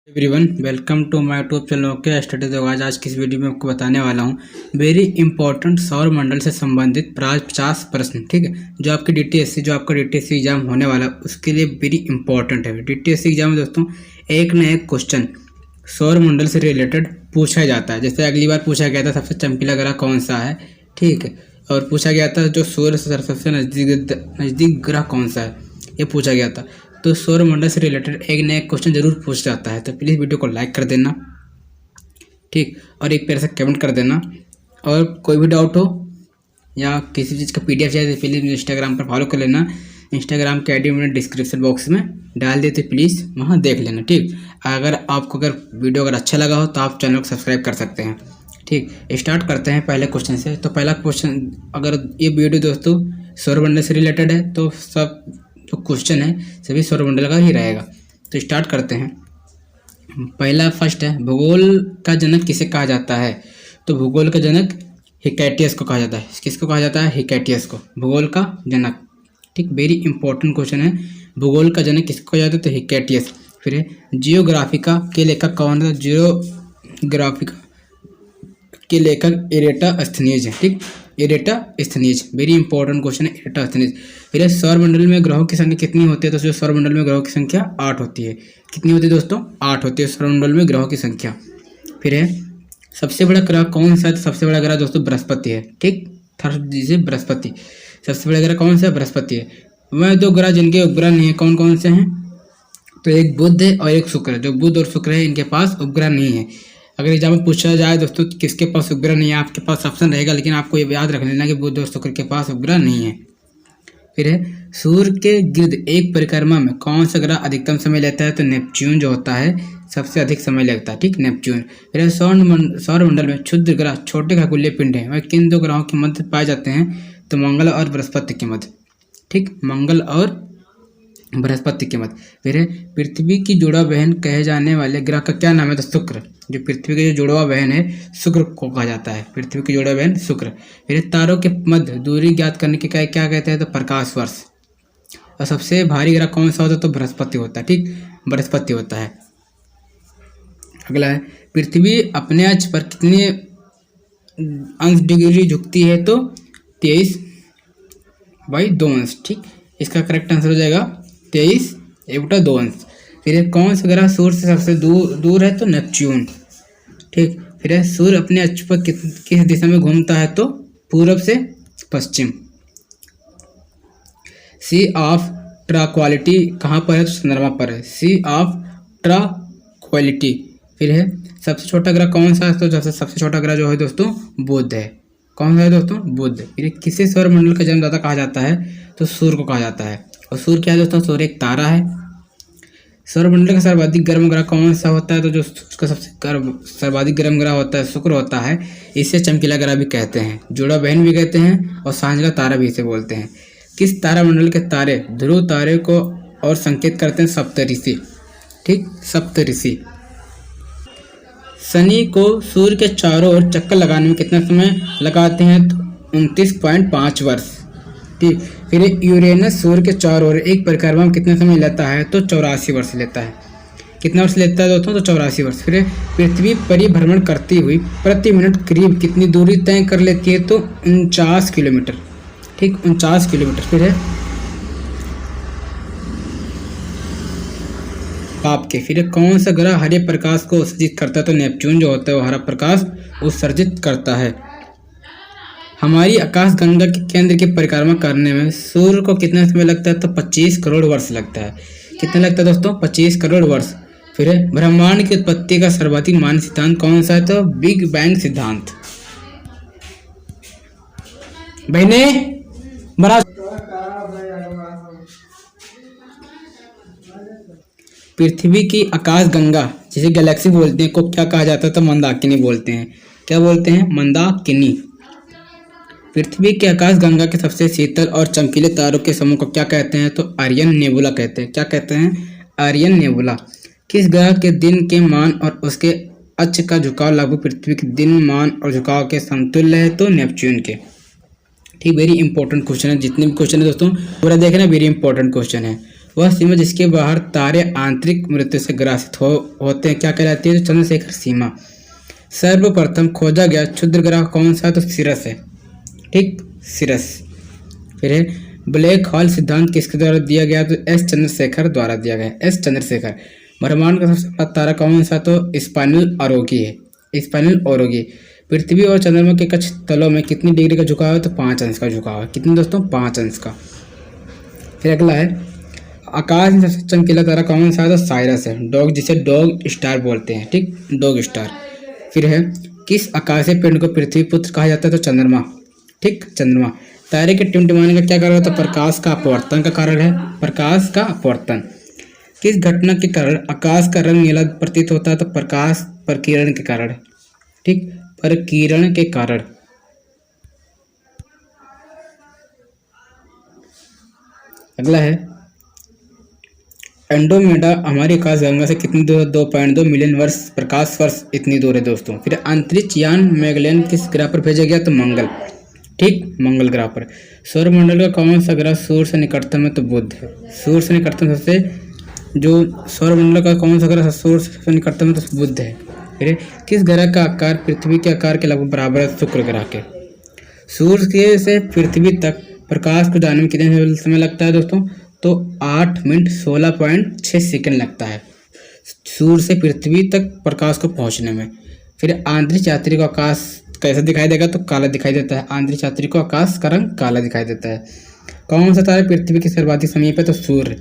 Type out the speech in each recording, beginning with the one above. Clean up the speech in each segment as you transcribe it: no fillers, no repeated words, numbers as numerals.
Everyone welcome to my YouTube channel OK study. तो आज की इस वीडियो में आपको बताने वाला हूँ वेरी इंपॉर्टेंट सौर मंडल से संबंधित प्राय 50 प्रश्न। ठीक है, जो आपकी डीटीएससी एग्जाम होने वाला है उसके लिए वेरी इंपॉर्टेंट है। डीटीएससी एग्जाम में दोस्तों एक न एक क्वेश्चन सौर मंडल से रिलेटेड पूछा जाता है। जैसे अगली बार पूछा गया था सबसे चमकीला ग्रह कौन सा है, ठीक है, और पूछा गया था जो सूर्य से सबसे नज़दीक ग्रह कौन सा है, ये पूछा गया था। तो सौर मंडल से रिलेटेड एक नया क्वेश्चन जरूर पूछ जाता है। तो प्लीज़ वीडियो को लाइक कर देना, ठीक, और एक प्यारा सा कमेंट कर देना। और कोई भी डाउट हो या किसी चीज़ का पीडीएफ चाहिए तो प्लीज़ इंस्टाग्राम पर फॉलो कर लेना। इंस्टाग्राम के आईडी मैंने डिस्क्रिप्शन बॉक्स में डाल दिए, तो प्लीज़ वहाँ देख लेना। ठीक, अगर वीडियो अच्छा लगा हो तो आप चैनल को सब्सक्राइब कर सकते हैं। ठीक, स्टार्ट करते हैं पहले क्वेश्चन से। तो पहला क्वेश्चन, अगर ये वीडियो दोस्तों सौरमंडल से रिलेटेड है तो सब जो क्वेश्चन है सभी सौरमंडल का ही रहेगा। तो स्टार्ट करते हैं। पहला फर्स्ट है, भूगोल का जनक किसे कहा जाता है? तो भूगोल का जनक हिकैटियस को कहा जाता है। किसको कहा जाता है? हिकैटियस को, भूगोल का जनक। ठीक, वेरी इंपॉर्टेंट क्वेश्चन है। भूगोल का जनक किसको कहा जाता है? तो हिकैटियस। फिर है, जियोग्राफिका के लेखक कौन है? जियोग्राफिका के लेखक एरेटास्थनीज है। ठीक, एरेटास्थनीज, वेरी इंपॉर्टेंट क्वेश्चन है, एरेटास्थनीज। फिर सौर मंडल में ग्रहों की संख्या कितनी होती है? तो जो सौर मंडल में ग्रहों की संख्या 8 होती है। कितनी होती है दोस्तों? 8 होती है सौर मंडल में ग्रहों की संख्या। फिर है, सबसे बड़ा ग्रह कौन सा है? तो सबसे बड़ा ग्रह दोस्तों बृहस्पति है। ठीक, थर्ड जिसे बृहस्पति, सबसे बड़ा ग्रह कौन सा है? बृहस्पति है। वह दो ग्रह जिनके उपग्रह नहीं है कौन कौन से हैं? तो एक बुध है और एक शुक्र है। जो बुध और शुक्र है इनके पास उपग्रह नहीं है। अगर एग्जाम में पूछा जाए दोस्तों किसके पास उपग्रह नहीं है, आपके पास ऑप्शन रहेगा, लेकिन आपको ये याद रख लेना कि बुध और शुक्र के पास उपग्रह नहीं है। फिर है, सूर्य के गिर्द एक परिक्रमा में कौन सा ग्रह अधिकतम समय लेता है? तो नेपच्यून जो होता है सबसे अधिक समय लगता है। ठीक, नेपच्यून। फिर सौर मंडल में क्षुद्र ग्रह छोटे खगोलीय पिंड है, वह किन दो ग्रहों के मध्य पाए जाते हैं? तो मंगल और बृहस्पति के मध्य। ठीक, मंगल और बृहस्पति के मध्य। फिर है, पृथ्वी की जुड़वा बहन कहे जाने वाले ग्रह का क्या नाम है? तो शुक्र। जो पृथ्वी की जो जुड़वा बहन है शुक्र को कहा जाता है, पृथ्वी की जुड़वा बहन शुक्र। फिर तारों के मध्य दूरी ज्ञात करने के क्या कहते हैं? तो प्रकाश वर्ष। और सबसे भारी ग्रह कौन सा होता है? तो बृहस्पति होता है। ठीक, बृहस्पति होता है। अगला है, पृथ्वी अपने अक्ष पर कितने अंश डिग्री झुकती है? तो 23/2 अंश। ठीक, इसका करेक्ट आंसर हो जाएगा 23/2 अंश। फिर कौन सा ग्रह सूर्य से सबसे दूर है? तो नेपच्यून। ठीक, फिर सूर्य अपने अक्ष पर किस दिशा में घूमता है? तो पूरब से पश्चिम। सी ऑफ ट्रांक्विलिटी कहाँ पर है? तो चंद्रमा पर है, सी ऑफ ट्रांक्विलिटी। फिर है, सबसे छोटा ग्रह कौन सा है? तो सबसे छोटा ग्रह जो है दोस्तों बुध है। कौन सा है दोस्तों? बुध। फिर किसे सौरमंडल का जन्मदाता कहा जाता है? तो सूर्य को कहा जाता है। और सूर्य क्या है दोस्तों? सूर्य एक तारा है। सौरमंडल का सर्वाधिक गर्म ग्रह कौन सा होता है? तो जो उसका सर्वाधिक गर्म ग्रह होता है शुक्र होता है। इसे चमकीला ग्रह भी कहते हैं, जुड़ा बहन भी कहते हैं, और सांझ का तारा भी इसे बोलते हैं। किस तारामंडल के तारे ध्रुव तारे को और संकेत करते हैं? सप्तऋषि। ठीक, सप्तऋषि। शनि को सूर्य के चारों ओर चक्कर लगाने में कितना समय लगाते हैं? तो 29.5 वर्ष। ठीक, फिर यूरेनस सूर्य के चारों ओर एक परिक्रमा में कितना समय लेता है? तो 84 वर्ष लेता है। कितना वर्ष लेता है दोस्तों? तो 84 वर्ष। फिर पृथ्वी परिभ्रमण करती हुई प्रति मिनट करीब कितनी दूरी तय कर लेती है? तो 49 किलोमीटर। ठीक, 49 किलोमीटर। फिर है आपके, फिर कौन सा ग्रह हरे प्रकाश को उत्सर्जित करता है? तो नेपच्यून जो होता है वो हरा प्रकाश उत्सर्जित करता है। हमारी आकाश गंगा के केंद्र की परिक्रमा करने में सूर्य को कितना समय लगता है? तो 25 करोड़ वर्ष लगता है। कितना लगता है दोस्तों? 25 करोड़ वर्ष। फिर ब्रह्मांड की उत्पत्ति का सर्वाधिक मान्य सिद्धांत कौन सा है? तो बिग बैंग सिद्धांत। बहने बड़ा पृथ्वी की आकाश गंगा जिसे गैलेक्सी बोलते हैं को क्या कहा जाता है? तो मंदाकिनी बोलते हैं। क्या बोलते हैं? मंदाकिनी। पृथ्वी के आकाश गंगा के सबसे शीतल और चमकीले तारों के समूह को क्या कहते हैं? तो आर्यन नेबुला कहते हैं। क्या कहते हैं? आर्यन नेबुला। किस ग्रह के दिन के मान और उसके अक्ष का झुकाव लगभग पृथ्वी के दिन मान और झुकाव के समतुल्य है? तो नेपच्यून के। ठीक, वेरी इंपॉर्टेंट क्वेश्चन है। जितने भी क्वेश्चन है दोस्तों पूरा देखना, वेरी इंपॉर्टेंट क्वेश्चन है। वह सीमा जिसके बाहर तारे आंतरिक मृत्यु से ग्रासित होते हैं क्या कहलाती है? तो चंद्रशेखर सीमा। सर्वप्रथम खोजा गया क्षुद्र ग्रह कौन सा? तो सिरस है, ठीक, सिरस। फिर है ब्लैक होल सिद्धांत किसके द्वारा दिया गया? तो एस चंद्रशेखर द्वारा दिया गया, एस चंद्रशेखर। ब्रह्मांड का सबसे बड़ा तारा कौन सा? तो स्पाइनल ऑरोगी है, स्पाइनल ऑरोगी। पृथ्वी और चंद्रमा के कक्ष तलों में कितनी डिग्री का झुकाव है? तो 5 अंश का झुकाव है। कितने दोस्तों? 5 अंश का। फिर अगला है आकाश में सबसे चमकीला तारा कौन सा है? तो साइरस है, डॉग, जिसे डॉग स्टार बोलते हैं, ठीक, डॉग स्टार। फिर है किस आकाशीय पिंड को पृथ्वी पुत्र कहा जाता है? तो चंद्रमा, ठीक, चंद्रमा। तारे के टिमटिमाने का क्या कारण होता है? प्रकाश का अपवर्तन का कारण है, प्रकाश का अपवर्तन। किस घटना के कारण आकाश का रंग नीला प्रतीत होता है? तो प्रकाश प्रकीर्णन के कारण, ठीक, प्रकीर्णन के कारण। अगला है एंड्रोमेडा हमारी आकाशगंगा से कितनी दूर है? 2.2 मिलियन वर्ष, प्रकाश वर्ष इतनी दूर है दोस्तों। फिर अंतरिक्ष यान मैगेलन किस ग्रह पर भेजा गया? तो मंगल, ठीक, मंगल ग्रह पर। सौरमंडल का कौन सा ग्रह सूर्य से निकटतम है? तो बुध है। सूर्य से निकटतम सबसे जो सौरमंडल का कौन सा ग्रह सूर्य से निकटतम है? तो बुध है। फिर किस ग्रह का आकार पृथ्वी के आकार के लगभग बराबर है? शुक्र ग्रह के। सूर्य के से पृथ्वी तक प्रकाश को जाने में कितने समय लगता है दोस्तों? तो 8 मिनट 16.6 सेकंड लगता है सूर्य से पृथ्वी तक प्रकाश को पहुंचने में। फिर आंतरिक यात्री को आकाश कैसा दिखाई देगा? तो काला दिखाई देता है। आंतरिक यात्री को आकाश का रंग काला दिखाई देता है। कौन सा तारा पृथ्वी के सर्वाधिक समीप है? तो सूर्य।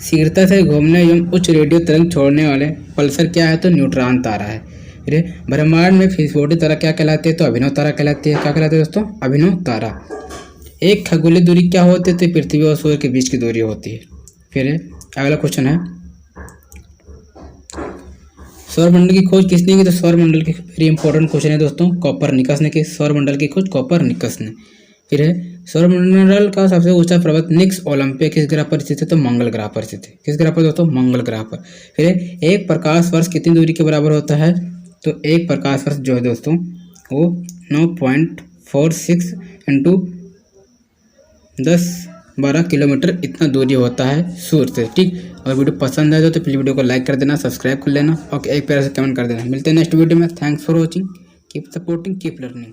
शीघ्रता से घूमने एवं उच्च रेडियो तरंग छोड़ने वाले पल्सर क्या है? तो न्यूट्रॉन तारा है। फिर ब्रह्मांड में फिसफोटी तारा क्या कहलाती है? तो अभिनव तारा कहलाती है। क्या कहलाती है दोस्तों? अभिनव तारा। एक खगोलीय दूरी क्या होती है? तो पृथ्वी और सूर्य के बीच की दूरी होती है। फिर अगला क्वेश्चन है सौरमंडल की खोज किसने की? तो सौरमंडल की वेरी इंपॉर्टेंट क्वेश्चन है दोस्तों, कोपरनिकस ने की सौरमंडल की खोज, कोपरनिकस ने। फिर है सौरमंडल का सबसे ऊंचा पर्वत निक्स ओलंपिया किस ग्रह पर स्थित है? तो मंगल ग्रह पर स्थित है। किस ग्रह पर दोस्तों? मंगल ग्रह पर। फिर एक प्रकाश वर्ष कितनी दूरी के बराबर होता है? तो एक प्रकाश वर्ष जो है दोस्तों वो 9.46 इंटू 10-12 किलोमीटर इतना दूरी होता है सूर्य से, ठीक। और वीडियो पसंद आए तो प्लीज़ वीडियो को लाइक कर देना, सब्सक्राइब कर लेना और एक प्यार से कमेंट कर देना। मिलते हैं नेक्स्ट वीडियो में। Thanks for watching, keep supporting, keep learning.